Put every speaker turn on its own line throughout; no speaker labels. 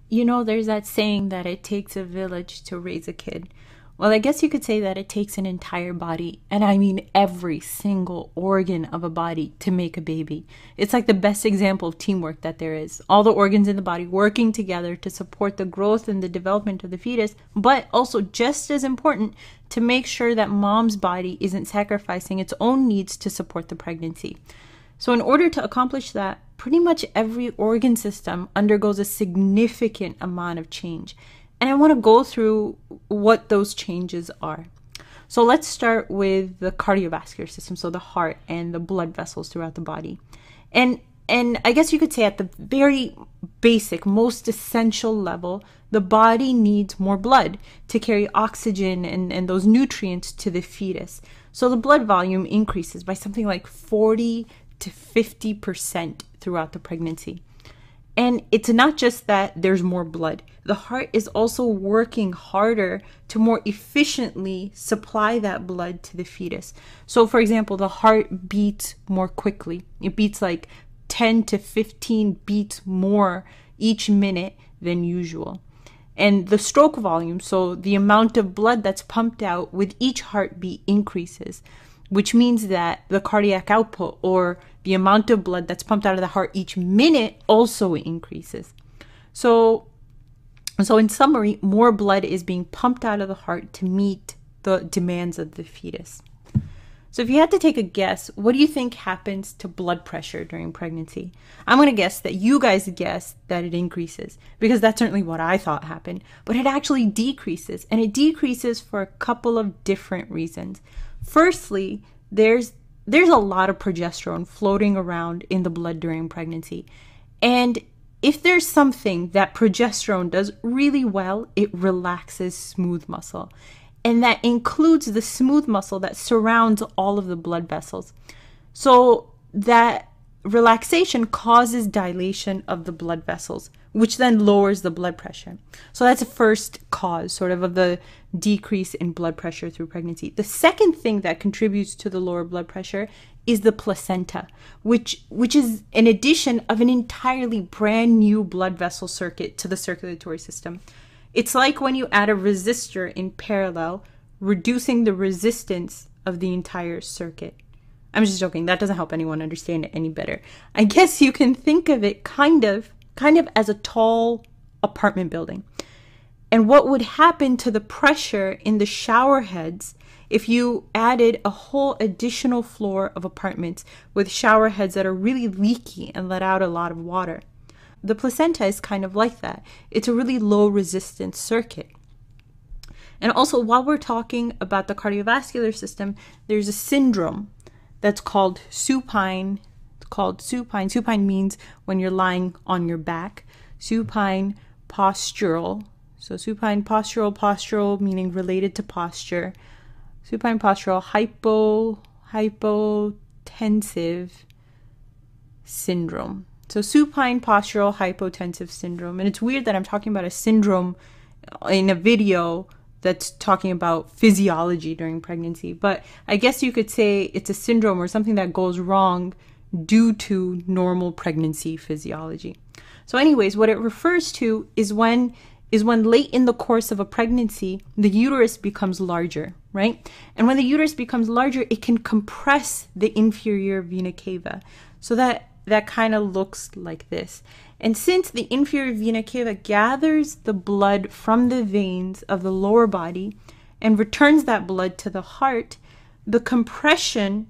You know, there's that saying that it takes a village to raise a kid. Well, I guess you could say that it takes an entire body, and I mean every single organ of a body, to make a baby. It's like the best example of teamwork that there is. All the organs in the body working together to support the growth and the development of the fetus, but also just as important, to make sure that mom's body isn't sacrificing its own needs to support the pregnancy. So in order to accomplish that, pretty much every organ system undergoes a significant amount of change. And I want to go through what those changes are. So let's start with the cardiovascular system, so the heart and the blood vessels throughout the body. And I guess you could say at the very basic, most essential level, the body needs more blood to carry oxygen and those nutrients to the fetus. So the blood volume increases by something like 40 to 50% throughout the pregnancy. And it's not just that there's more blood. The heart is also working harder to more efficiently supply that blood to the fetus. So for example, the heart beats more quickly. It beats like 10 to 15 beats more each minute than usual. And the stroke volume, so the amount of blood that's pumped out with each heartbeat, increases, which means that the cardiac output, or the amount of blood that's pumped out of the heart each minute, also increases. So in summary, more blood is being pumped out of the heart to meet the demands of the fetus. So if you had to take a guess, what do you think happens to blood pressure during pregnancy? I'm going to guess that you guys guess that it increases, because that's certainly what I thought happened. But it actually decreases, and it decreases for a couple of different reasons. Firstly, there's a lot of progesterone floating around in the blood during pregnancy. And if there's something that progesterone does really well, it relaxes smooth muscle. And that includes the smooth muscle that surrounds all of the blood vessels. So that relaxation causes dilation of the blood vessels, which then lowers the blood pressure. So that's the first cause, sort of the decrease in blood pressure through pregnancy. The second thing that contributes to the lower blood pressure is the placenta, which is an addition of an entirely brand new blood vessel circuit to the circulatory system. It's like when you add a resistor in parallel, reducing the resistance of the entire circuit. I'm just joking. That doesn't help anyone understand it any better. I guess you can think of it kind of as a tall apartment building. And what would happen to the pressure in the shower heads if you added a whole additional floor of apartments with shower heads that are really leaky and let out a lot of water? The placenta is kind of like that. It's a really low resistance circuit. And also, while we're talking about the cardiovascular system, there's a syndrome that's called supine. It's called supine. Supine means when you're lying on your back. Supine postural. So supine postural meaning related to posture. Supine postural hypotensive syndrome. So supine postural hypotensive syndrome. And it's weird that I'm talking about a syndrome in a video that's talking about physiology during pregnancy. But I guess you could say it's a syndrome or something that goes wrong due to normal pregnancy physiology. So anyways, what it refers to is when late in the course of a pregnancy, the uterus becomes larger, right? And when the uterus becomes larger, it can compress the inferior vena cava. So that kind of looks like this. And since the inferior vena cava gathers the blood from the veins of the lower body and returns that blood to the heart, the compression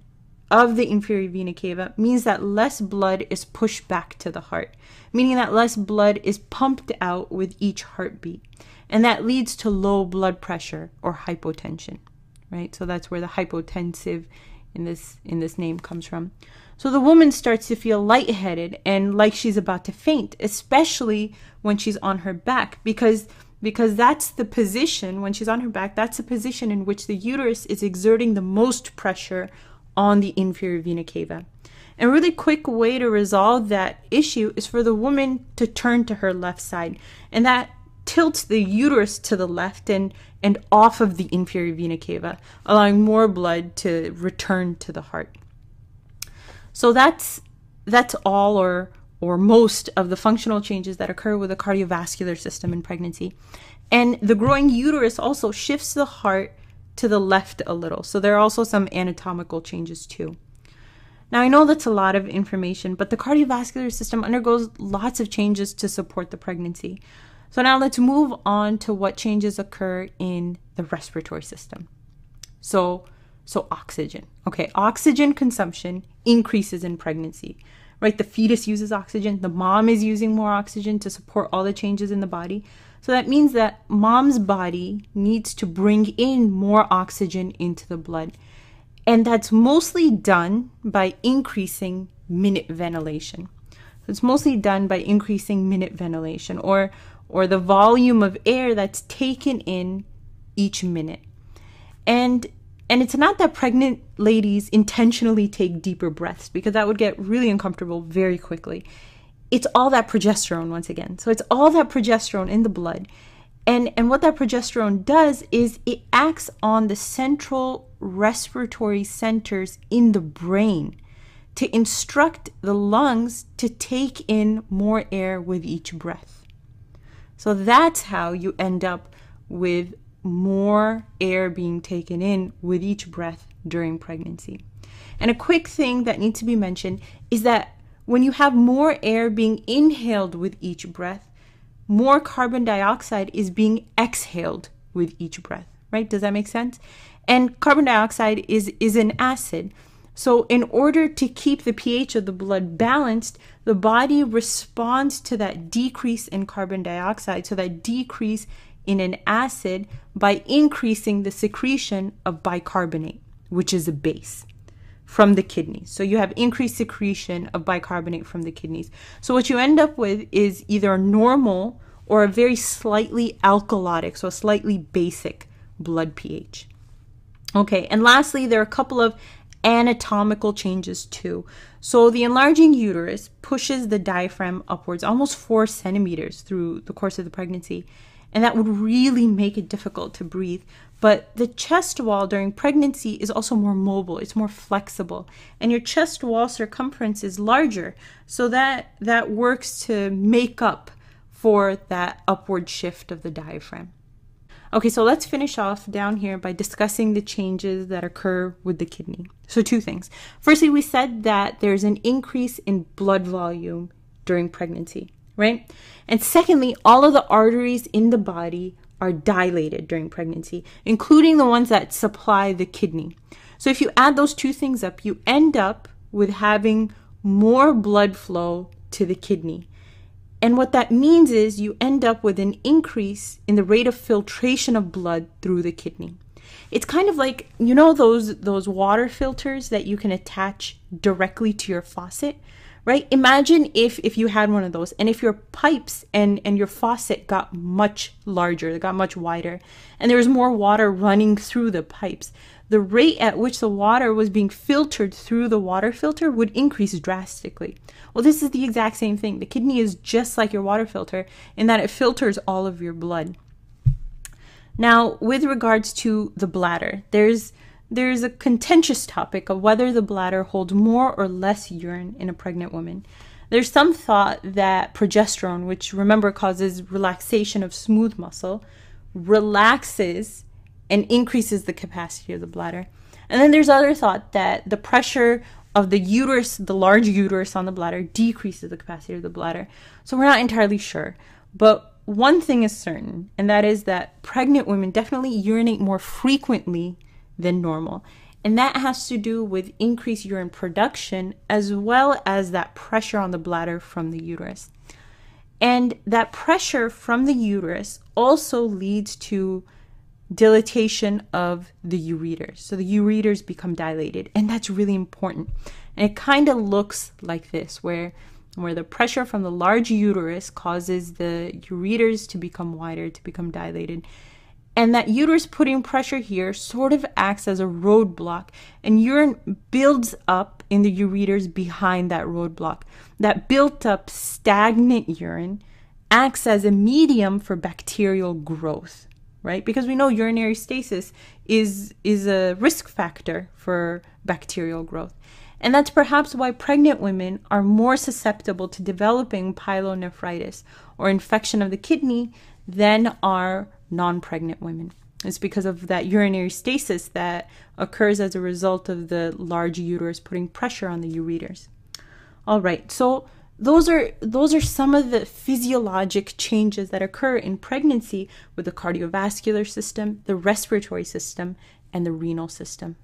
of the inferior vena cava means that less blood is pushed back to the heart, meaning that less blood is pumped out with each heartbeat. And that leads to low blood pressure or hypotension, right? So that's where the hypotensive in this name comes from. So the woman starts to feel lightheaded and like she's about to faint, especially when she's on her back, because that's the position, when she's on her back, that's the position in which the uterus is exerting the most pressure on the inferior vena cava. And a really quick way to resolve that issue is for the woman to turn to her left side. And that tilts the uterus to the left and off of the inferior vena cava, allowing more blood to return to the heart. So that's all, or or most of the functional changes that occur with the cardiovascular system in pregnancy. And the growing uterus also shifts the heart to the left a little. So there are also some anatomical changes too. Now, I know that's a lot of information, but the cardiovascular system undergoes lots of changes to support the pregnancy. So now let's move on to what changes occur in the respiratory system. So oxygen. Okay, oxygen consumption increases in pregnancy, right? The fetus uses oxygen. The mom is using more oxygen to support all the changes in the body. So that means that mom's body needs to bring in more oxygen into the blood. And that's mostly done by increasing minute ventilation. So it's mostly done by increasing minute ventilation, or the volume of air that's taken in each minute. And it's not that pregnant ladies intentionally take deeper breaths, because that would get really uncomfortable very quickly. It's all that progesterone once again. So it's all that progesterone in the blood. And what that progesterone does is it acts on the central respiratory centers in the brain to instruct the lungs to take in more air with each breath. So that's how you end up with more air being taken in with each breath during pregnancy. And a quick thing that needs to be mentioned is that when you have more air being inhaled with each breath, more carbon dioxide is being exhaled with each breath, right? Does that make sense? And carbon dioxide is an acid. So in order to keep the pH of the blood balanced, the body responds to that decrease in carbon dioxide, so that decrease in an acid, by increasing the secretion of bicarbonate, which is a base, from the kidneys. So you have increased secretion of bicarbonate from the kidneys. So what you end up with is either a normal or a very slightly alkalotic, so a slightly basic blood pH. Okay, and lastly, there are a couple of anatomical changes too. So the enlarging uterus pushes the diaphragm upwards almost 4 centimeters through the course of the pregnancy, and that would really make it difficult to breathe. But the chest wall during pregnancy is also more mobile, it's more flexible, and your chest wall circumference is larger, so that works to make up for that upward shift of the diaphragm. Okay, so let's finish off down here by discussing the changes that occur with the kidney. So 2 things. Firstly, we said that there's an increase in blood volume during pregnancy, right? And secondly, all of the arteries in the body are dilated during pregnancy, including the ones that supply the kidney. So if you add those 2 things up, you end up with having more blood flow to the kidney. And what that means is you end up with an increase in the rate of filtration of blood through the kidney. It's kind of like, you know, those water filters that you can attach directly to your faucet, right? Imagine if you had one of those, and if your pipes and your faucet got much larger, they got much wider, and there was more water running through the pipes, the rate at which the water was being filtered through the water filter would increase drastically. Well, this is the exact same thing. The kidney is just like your water filter in that it filters all of your blood. Now, with regards to the bladder, there's a contentious topic of whether the bladder holds more or less urine in a pregnant woman. There's some thought that progesterone, which remember causes relaxation of smooth muscle, relaxes and increases the capacity of the bladder. And then there's other thought that the pressure of the uterus, the large uterus on the bladder, decreases the capacity of the bladder. So we're not entirely sure. But one thing is certain, and that is that pregnant women definitely urinate more frequently than normal. And that has to do with increased urine production, as well as that pressure on the bladder from the uterus. And that pressure from the uterus also leads to dilatation of the ureters. So the ureters become dilated, and that's really important. And it kind of looks like this, where the pressure from the large uterus causes the ureters to become wider, to become dilated. And that uterus putting pressure here sort of acts as a roadblock, and urine builds up in the ureters behind that roadblock. That built up stagnant urine acts as a medium for bacterial growth, right? Because we know urinary stasis is a risk factor for bacterial growth. And that's perhaps why pregnant women are more susceptible to developing pyelonephritis or infection of the kidney than are non-pregnant women. It's because of that urinary stasis that occurs as a result of the large uterus putting pressure on the ureters. All right, so those are some of the physiologic changes that occur in pregnancy with the cardiovascular system, the respiratory system, and the renal system.